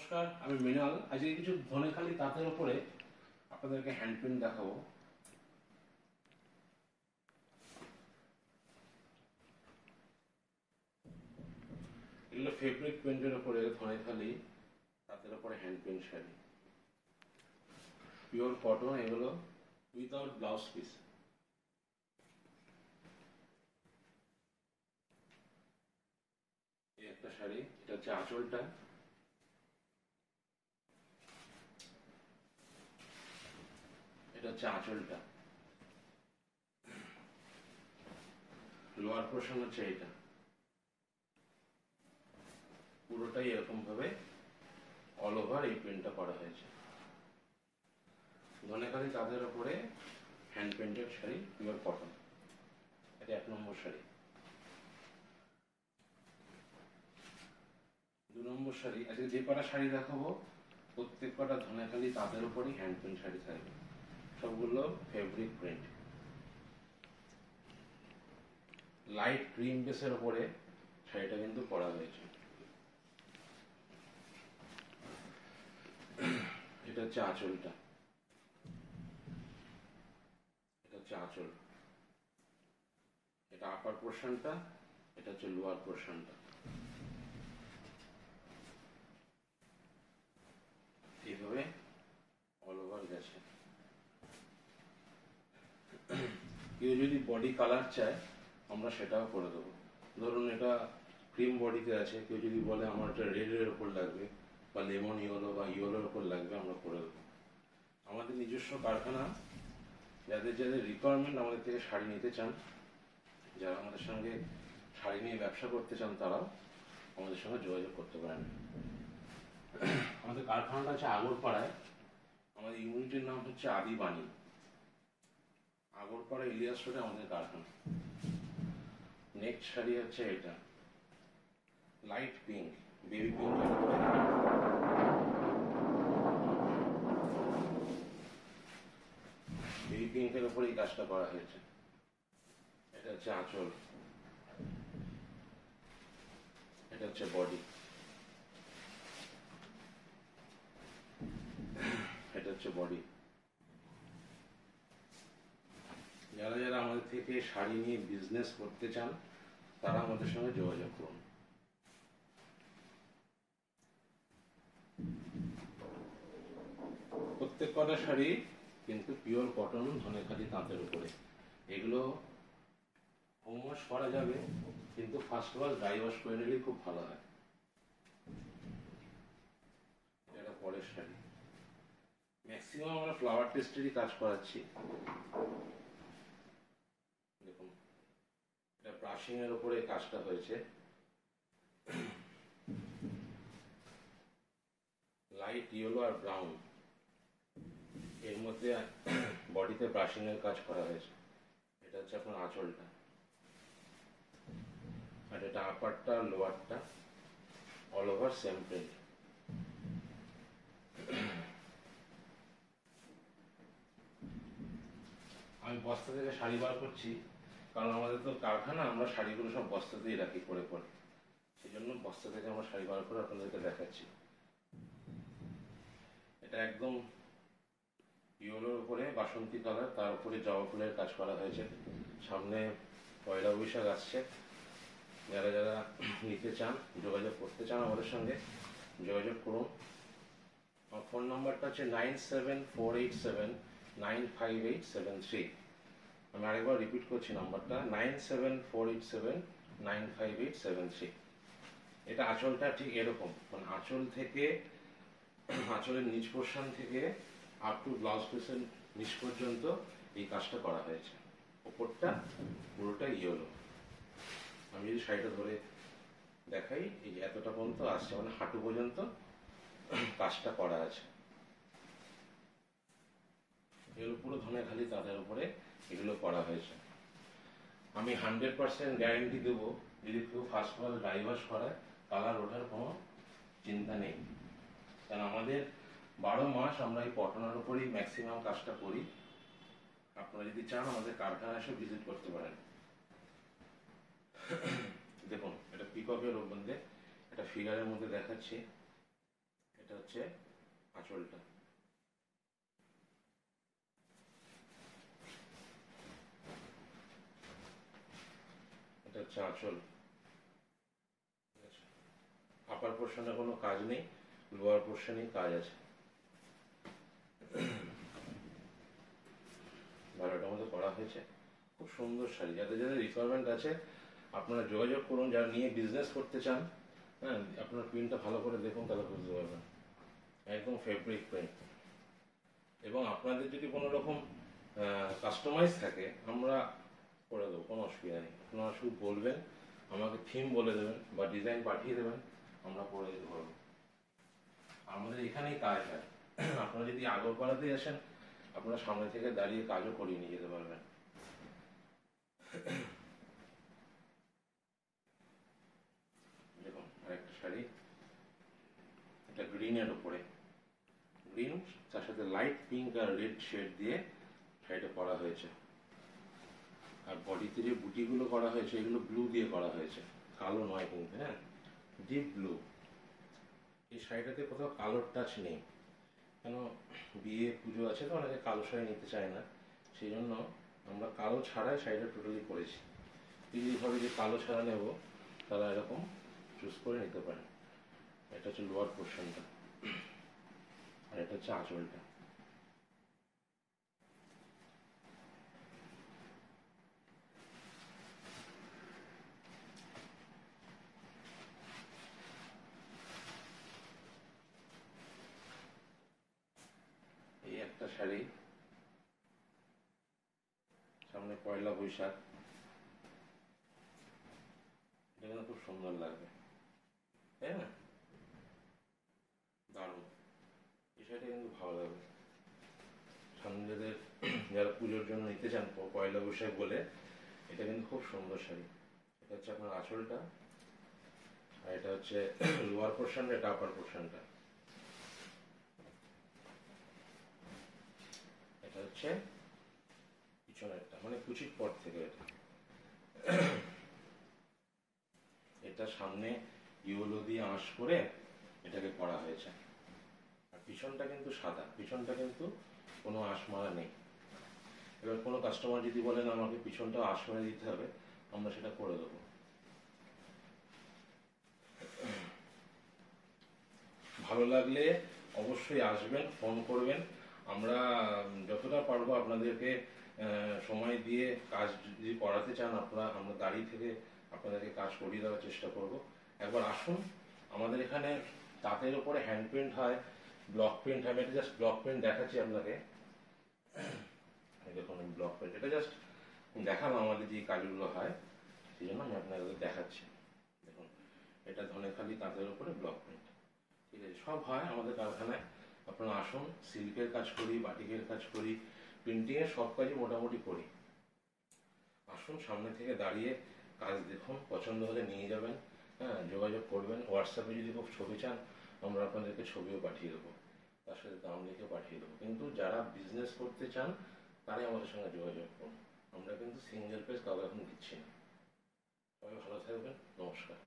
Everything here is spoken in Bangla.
নমস্কার, আমি মৃণাল। আজকে কিছু ধনেখালি তাঁতের উপরে আপনাদেরকে হ্যান্ড প্রিন্ট দেখাবো। এগুলো ফেব্রিক প্রিন্টের উপরে ধনেখালি তাঁতের উপরে hand print sari, pure cotton. এগুলো উইদাউট ব্লাউজ পিস। এই একটা শাড়ি, এটা হচ্ছে আঁচলটা, এটা হচ্ছে আঁচলটা, লোয়ার পোর্শন হচ্ছে এটা। পুরোটাই এরকম ভাবে অল ওভার এই প্রিন্টটা করা হয়েছে। ধনেখালি তাঁতের উপরে hand printed sari, pure cotton. এটা 1 নম্বর শাড়ি। 2 নম্বর শাড়ি, আজকে যে কটা শাড়ি দেখাবো প্রত্যেক কটা ধনেখালি তাঁতের উপরই হ্যান্ড প্রিন্ট শাড়ি থাকবে, সবগুলো ফেব্রিক প্রিন্ট। লাইট ক্রিম বেসের উপরে শাড়িটা কিন্তু করা হয়েছে। এটা হচ্ছে আঁচলটা, এটা হচ্ছে আঁচল, এটা আপার পোর্শনটা, এটা হচ্ছে লোয়ার পোর্শনটা। এইভাবে অল ওভার গেছে। কেউ যদি বডি কালার চায় আমরা সেটাও করে দেবো। ধরুন এটা ক্রিম বডিতে আছে, কেউ যদি বলে আমার এটা রেডের ওপর লাগবে বা লেমন ইয়েলো বা ইয়েলোর ওপর লাগবে, আমরা করে দেবো। আমাদের নিজস্ব কারখানা, যাদের যাদের রিকোয়ারমেন্ট আমাদের থেকে শাড়ি নিতে চান, যারা আমাদের সঙ্গে শাড়ি নিয়ে ব্যবসা করতে চান, তারাও আমাদের সঙ্গে যোগাযোগ করতে পারেন। আমাদের কারখানাটা হচ্ছে আগরপাড়ায়। আমাদের ইউনিটের নাম হচ্ছে আদিবাণী। আগরপাড়া ইলিয়াস রোডে আমাদের কারখানা। নেক্সট শাড়ি হচ্ছে এটা, light pink, baby pink. Baby পিঙ্কের উপরে এই কাজটা করা হয়েছে। এটা হচ্ছে আঁচল, এটা হচ্ছে বডি, এটা হচ্ছে বডি। যারা যারা আমাদের থেকে শাড়ি নিয়ে বিজনেস করতে চান তারা আমাদের সঙ্গে যোগাযোগ করুন। প্রত্যেক কটা শাড়ি কিন্তু পিওর কটন ধনেখালি তাঁতের উপরে। এগুলো হোম ওয়াশ করা যাবে, কিন্তু ফার্স্ট ওয়াশ ড্রাই ওয়াশ করে নিলেই খুব ভালো হয়। এটা পরের শাড়ি। ম্যাক্সিমাম আমরা ফ্লাওয়ার টেস্টেরই কাজ করাচ্ছি। দেখুন, এটা ব্রাশিং এর উপরে কাজটা হয়েছে। লাইট ইয়েলো আর ব্রাউন এর মধ্যে বডিতে ব্রাশিং এর কাজ করা হয়েছে। এটা হচ্ছে আপনার আঁচলটা, আর এটা আপারটা লোয়ারটা, অল ওভার সেম প্রিন্ট। আমি বস্তা থেকে শাড়ি বার করছি, কারণ আমাদের তো কারখানা, আমরা শাড়িগুলো সব বস্তাতেই রাখি করে করে, সেই জন্য বস্তা থেকে আমরা শাড়ি বার করে আপনাদেরকে দেখাচ্ছি। এটা একদম ইয়েলোর উপরে বাসন্তী কালার, তার উপরে জবা ফুলের কাজ করা হয়েছে। সামনে পয়লা বৈশাখ আসছে, যারা যারা নিতে চান, যোগাযোগ করতে চান আমাদের সঙ্গে, যোগাযোগ করুন। আমার ফোন নাম্বারটা হচ্ছে 9748795873। আমি আরেকবার রিপিট করছি নাম্বারটা, 9748795873। এটা আঁচলটা ঠিক এরকম, মানে আঁচল থেকে, আঁচলের নিচ পোর্শন থেকে আপ টু ব্লাউজ পিসের নিচ পর্যন্ত এই কাজটা করা হয়েছে। ওপরটা পুরোটা ইয়েলো। আমি যদি শাড়িটা ধরে দেখাই, এই যে এতটা পর্যন্ত আসছে, মানে হাঁটু পর্যন্ত কাজটা করা আছে। এর পুরো ধনেখালি তাঁতের উপরে এগুলো করা হয়েছে। আমি 100% গ্যারেন্টি দেবো, যদি কেউ ফার্স্ট ওয়াশ ড্রাই ওয়াশ করায় কালার ওঠার কোনো চিন্তা নেই। কারণ আমাদের 12 মাস আমরা এই কটনের উপরেই ম্যাক্সিমাম কাজটা করি। আপনারা যদি চান আমাদের কারখানা এসে ভিজিট করতে পারেন। দেখুন, এটা পিককের মধ্যে, এটা ফিগারের মধ্যে দেখাচ্ছি। এটা হচ্ছে আঁচলটা। এটা হচ্ছে আঁচল। আপার পোর্শনে কোনো কাজ নেই, লোয়ার পোর্শনেই কাজ আছে। ভালোটার মধ্যে করা হয়েছে, খুব সুন্দর শাড়ি। যাদের যাদের রিকোয়ারমেন্ট আছে আপনারা যোগাযোগ করুন, যারা নিয়ে বিজনেস করতে চান। হ্যাঁ, আপনার প্রিন্টটা ভালো করে দেখুন, তাহলে বুঝতে পারবেন। একদম ফেব্রিক প্রিন্ট। এবং আপনাদের যদি কোনো রকম কাস্টমাইজ থাকে আমরা করে দেবো, কোনো অসুবিধা নেই। আপনারা শুধু বলবেন, আমাকে থিম বলে দেবেন বা ডিজাইন পাঠিয়ে দেবেন, আমরা করে দিতে পারবো। আমাদের এখানেই কাজ হয়। আপনারা যদি আগরপাড়াতে আসেন, আপনারা সামনে থেকে দাঁড়িয়ে কাজও করিয়ে নিয়ে যেতে পারবেন। দেখুন আরেকটা শাড়ি, এটা গ্রিনের উপরে, গ্রিন তার সাথে লাইট পিঙ্ক আর রেড শেড দিয়ে শাড়িটা করা হয়েছে। আর বডিতে যে বুটিগুলো করা হয়েছে এগুলো ব্লু দিয়ে করা হয়েছে, কালো নয় কিন্তু। হ্যাঁ, ডিপ ব্লু। এই শাড়িটাতে কোথাও কালোর টাচ নেই, কেন বিয়ে পুজো আছে তো, অনেকে কালো শাড়ি নিতে চায় না, সেই জন্য আমরা কালো ছাড়াই শাড়িটা টোটালি করেছি। যদি ভাবে যে কালো ছাড়া নেব, তারা এরকম চুজ করে নিতে পারেন। এটা হচ্ছে লোয়ার পোর্শনটা, আর এটা হচ্ছে আঁচলটা। এই একটা শাড়ি, সামনে পয়লা বৈশাখ, এটা কিন্তু খুব সুন্দর লাগবে, তাই না? দারুণ, এই শাড়িটা কিন্তু ভালো লাগবে। সামনে যাদের যারা পুজোর জন্য নিতে চান পয়লা বৈশাখ বলে, এটা কিন্তু খুব সুন্দর শাড়ি। এটা হচ্ছে আপনার আঁচলটা, আর এটা হচ্ছে লোয়ার পোর্শনটা, এটা আপার পোর্শনটা। এটা হচ্ছে পিছনেরটা, মানে কুচির পর থেকে এটা। এটা সামনে ইয়েলো দিয়ে আঁশ করে এটাকে করা হয়েছে। আর পিছনটা কিন্তু সাদা, পিছনটা কিন্তু কোনো আঁশ মারা নেই। এবার কোনো কাস্টমার যদি বলেন আমাকে পিছনটা আঁশ মেরে দিতে হবে, আমরা সেটা করে দেবো। ভালো লাগলে অবশ্যই আসবেন, ফোন করবেন। আমরা যতটা পারবো আপনাদেরকে সময় দিয়ে কাজ যদি করাতে চান আপনারা, আমরা দাঁড়িয়ে থেকে আপনাদেরকে কাজ করিয়ে দেওয়ার চেষ্টা করব। একবার আসুন আমাদের এখানে। তাঁতের উপরে হ্যান্ড প্রিন্ট হয়, ব্লক প্রিন্ট হয়। এটা জাস্ট ব্লক প্রিন্ট দেখাচ্ছি আপনাকে। দেখুন ব্লক প্রিন্ট, এটা জাস্ট দেখালাম আমাদের যে কাজগুলো হয়, সেই জন্য আমি আপনাদের দেখাচ্ছি। দেখুন এটা ধনেখালি তাঁতের উপরে ব্লক প্রিন্ট, ঠিক আছে? সব হয় আমাদের কারখানায়। আপনারা আসুন, সিল্কের কাজ করি, বাটিকের কাজ করি, প্রিন্টিংয়ের সব কাজই মোটামুটি করি। আসুন, সামনে থেকে দাঁড়িয়ে কাজ দেখুন, পছন্দ হলে নিয়ে যাবেন। হ্যাঁ, যোগাযোগ করবেন। হোয়াটসঅ্যাপে যদি খুব ছবি চান, আমরা আপনাদেরকে ছবিও পাঠিয়ে দেবো, তার সাথে দাম লিখে পাঠিয়ে দেবো। কিন্তু যারা বিজনেস করতে চান তারাই আমাদের সঙ্গে যোগাযোগ করুন। আমরা কিন্তু সিঙ্গেল পেজ কাউকে এখন দিচ্ছি না। সবাই ভালো থাকবেন, নমস্কার।